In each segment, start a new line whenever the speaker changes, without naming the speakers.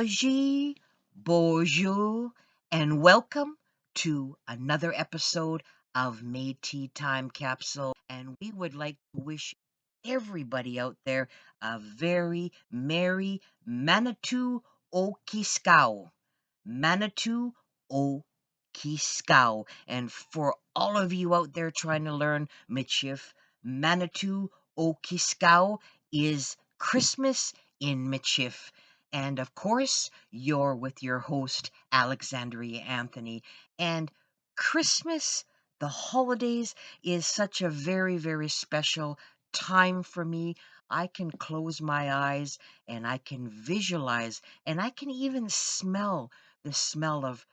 Alogie, bonjour, and welcome to another episode of Metis Time Capsule. And we would like to wish everybody out there a very merry Manito Okisikaw. Manito Okisikaw. And for all of you out there trying to learn Michif, Manito Okisikaw is Christmas in Michif. And of course, you're with your host, Alexandria Anthony. And Christmas, the holidays, is such a very, very special time for me. I can close my eyes and I can visualize and I can even smell the smell of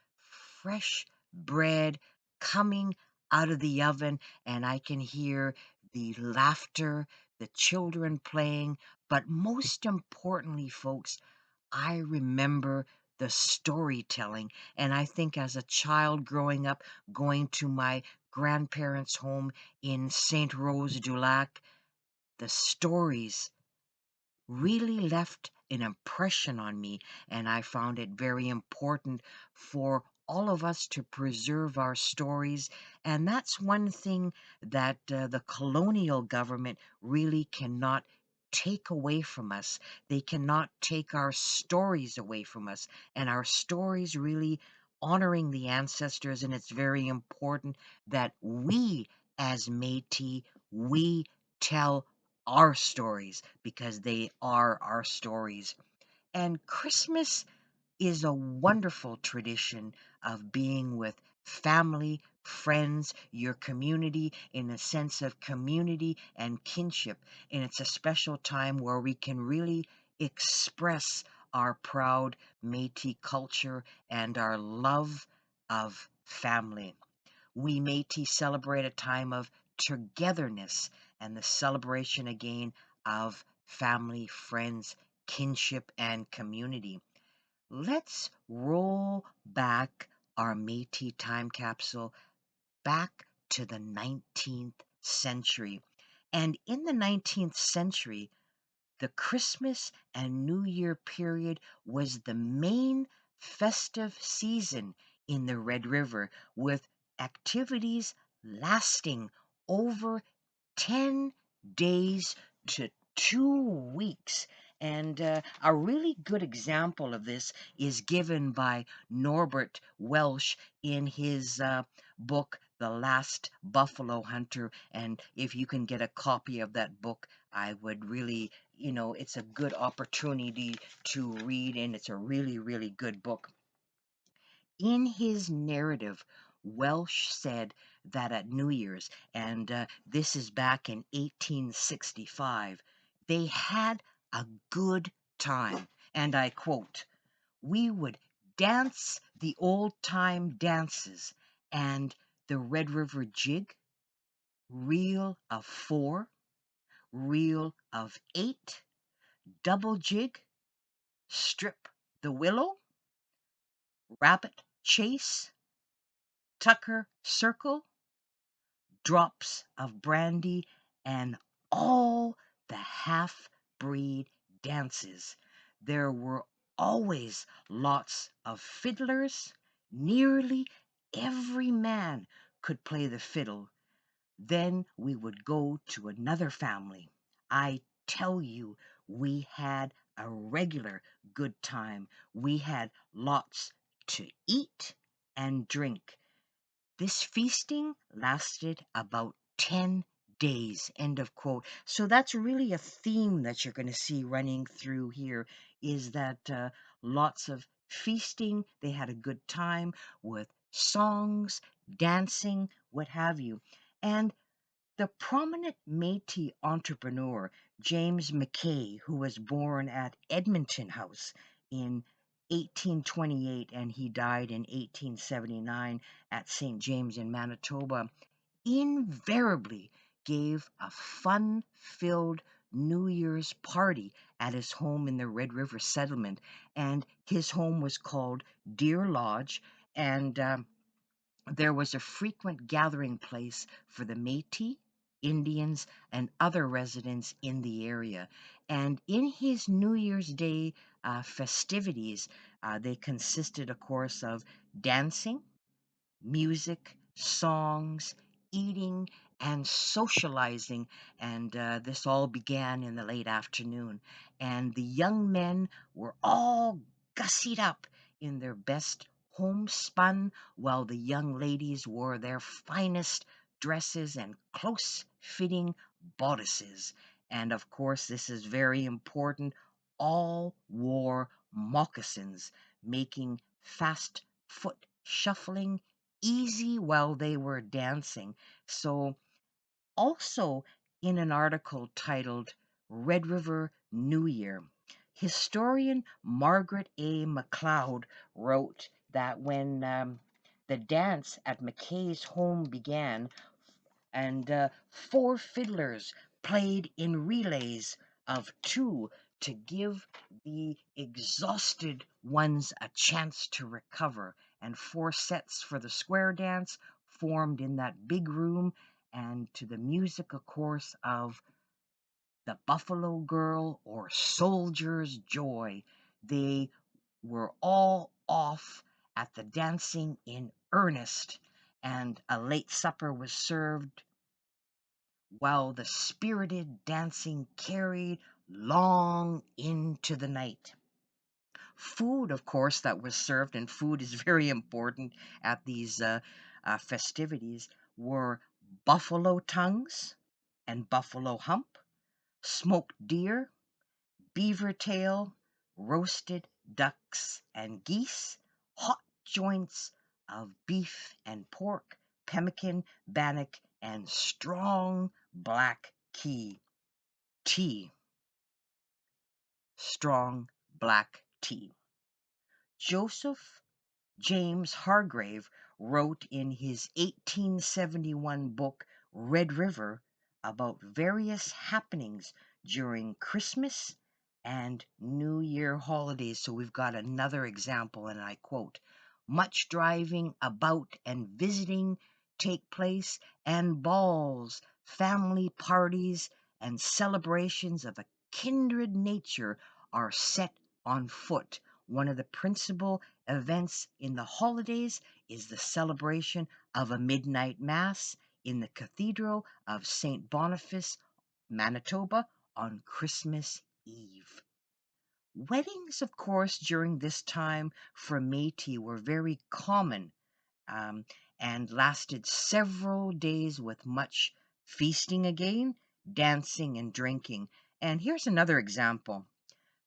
fresh bread coming out of the oven, and I can hear the laughter, the children playing. But most importantly, folks, I remember the storytelling. And I think as a child growing up, going to my grandparents' home in St. Rose du Lac, the stories really left an impression on me, and I found it very important for all of us to preserve our stories. And that's one thing that the colonial government really cannot take away from us. They cannot take our stories away from us, and our stories really honoring the ancestors. And it's very important that we, as Métis, we tell our stories because they are our stories. And Christmas is a wonderful tradition of being with family, friends, your community, in a sense of community and kinship. And it's a special time where we can really express our proud Métis culture and our love of family. We Métis celebrate a time of togetherness and the celebration again of family, friends, kinship, and community. Let's roll back our Métis time capsule back to the 19th century. And in the 19th century, the Christmas and New Year period was the main festive season in the Red River, with activities lasting over 10 days to 2 weeks. And a really good example of this is given by Norbert Welsh in his book, The Last Buffalo Hunter. And if you can get a copy of that book, I would really, it's a good opportunity to read, and it's a really, really good book. In his narrative, Welsh said that at New Year's, and this is back in 1865, they had a good time. And I quote, "We would dance the old time dances and the Red River jig, reel of 4, reel of 8, double jig, strip the willow, rabbit chase, tucker circle, drops of brandy, and all the half-breed dances. There were always lots of fiddlers. Nearly every man could play the fiddle. Then we would go to another family. I tell you, we had a regular good time. We had lots to eat and drink. This feasting lasted about 10 days, end of quote. So that's really a theme that you're going to see running through here, is that lots of feasting. They had a good time with songs, dancing, what have you. And the prominent Métis entrepreneur, James Mackay, who was born at Edmonton House in 1828 and he died in 1879 at St. James in Manitoba, invariably gave a fun-filled New Year's party at his home in the Red River settlement. And his home was called Deer Lodge, and there was a frequent gathering place for the Métis, Indians, and other residents in the area. And in his New Year's Day festivities, they consisted, of course, of dancing, music, songs, eating, and socializing. And this all began in the late afternoon. And the young men were all gussied up in their best homespun, while the young ladies wore their finest dresses and close fitting bodices. And of course, this is very important. All wore moccasins, making fast foot shuffling easy while they were dancing. So, also in an article titled Red River New Year, historian Margaret A. McLeod wrote that when the dance at McKay's home began, and four fiddlers played in relays of two to give the exhausted ones a chance to recover, and four sets for the square dance formed in that big room, and to the music, of course, of the Buffalo Girl or Soldier's Joy, they were all off at the dancing in earnest, and a late supper was served while the spirited dancing carried long into the night. Food, of course, that was served, and food is very important at these festivities, were buffalo tongues and buffalo hump, smoked deer, beaver tail, roasted ducks and geese, hot joints of beef and pork, pemmican, bannock, and strong black tea, strong black tea. Joseph James Hargrave wrote in his 1871 book Red River about various happenings during Christmas and New Year holidays. So we've got another example, and I quote: much driving about and visiting take place, and balls, family parties, and celebrations of a kindred nature are set on foot. One of the principal events in the holidays is the celebration of a midnight mass in the Cathedral of St. Boniface, Manitoba, on Christmas Eve. Weddings, of course, during this time for Métis were very common, um, and lasted several days with much feasting again, dancing, and drinking. And here's another example.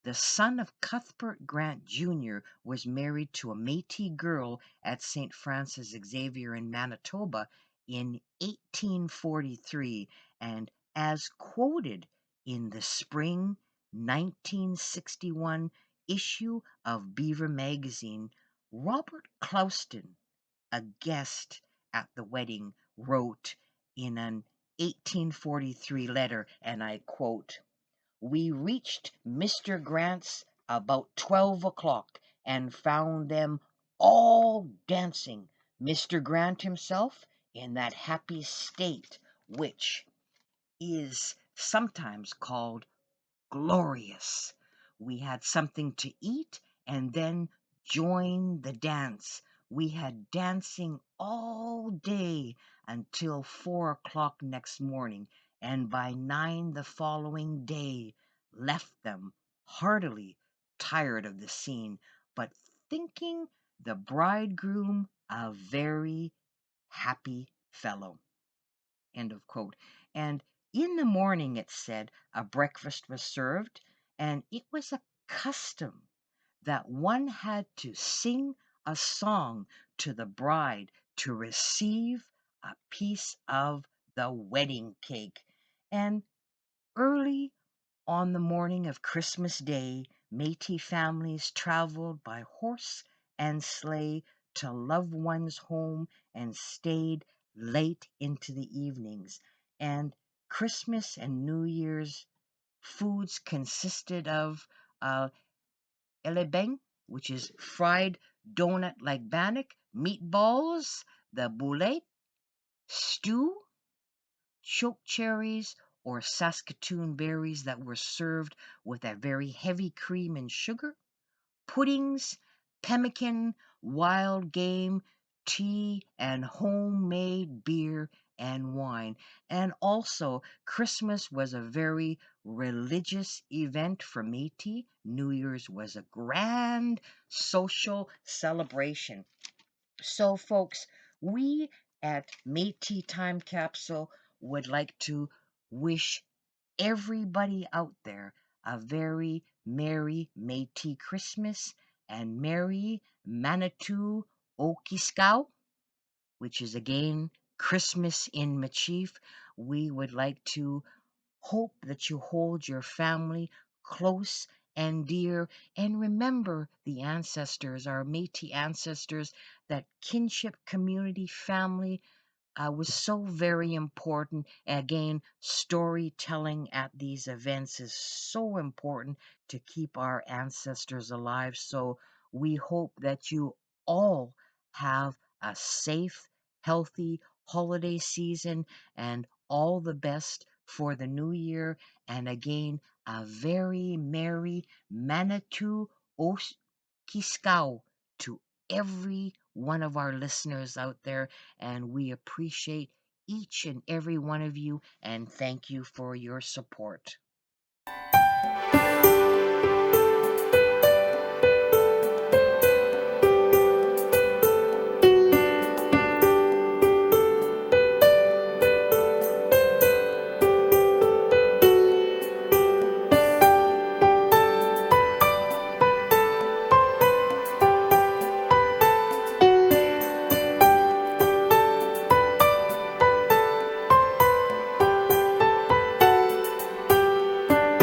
The son of Cuthbert Grant Jr. was married to a Métis girl at St. Francis Xavier in Manitoba in 1843, and as quoted in the spring 1961 issue of Beaver magazine, Robert Clouston, a guest at the wedding, wrote in an 1843 letter, and I quote: we reached Mr. Grant's about 12 o'clock and found them all dancing, Mr. Grant himself in that happy state which is sometimes called glorious. We had something to eat and then joined the dance. We had dancing all day until 4 o'clock next morning, and by 9 the following day left them heartily tired of the scene, but thinking the bridegroom a very happy fellow. End of quote. And in the morning, it said, a breakfast was served, and it was a custom that one had to sing a song to the bride to receive a piece of the wedding cake. And early on the morning of Christmas Day, Métis families traveled by horse and sleigh to loved ones' home and stayed late into the evenings. And Christmas and New Year's foods consisted of uh, elebeng, which is fried donut like bannock, meatballs, the boulette, stew, choke cherries, or Saskatoon berries that were served with a very heavy cream and sugar, puddings, pemmican, wild game, tea, and homemade beer and wine. And also, Christmas was a very religious event for Métis. New Year's was a grand social celebration. So, folks, we at Métis Time Capsule would like to wish everybody out there a very Merry Métis Christmas and Merry Manito Okisikaw, which is again Christmas in Michif. We would like to hope that you hold your family close and dear and remember the ancestors, our Métis ancestors, that kinship, community, family was so very important. Again, storytelling at these events is so important to keep our ancestors alive. So we hope that you all have a safe, healthy holiday season and all the best for the new year. And again, a very merry Manitou Kiskau to every one of our listeners out there, and we appreciate each and every one of you, and thank you for your support.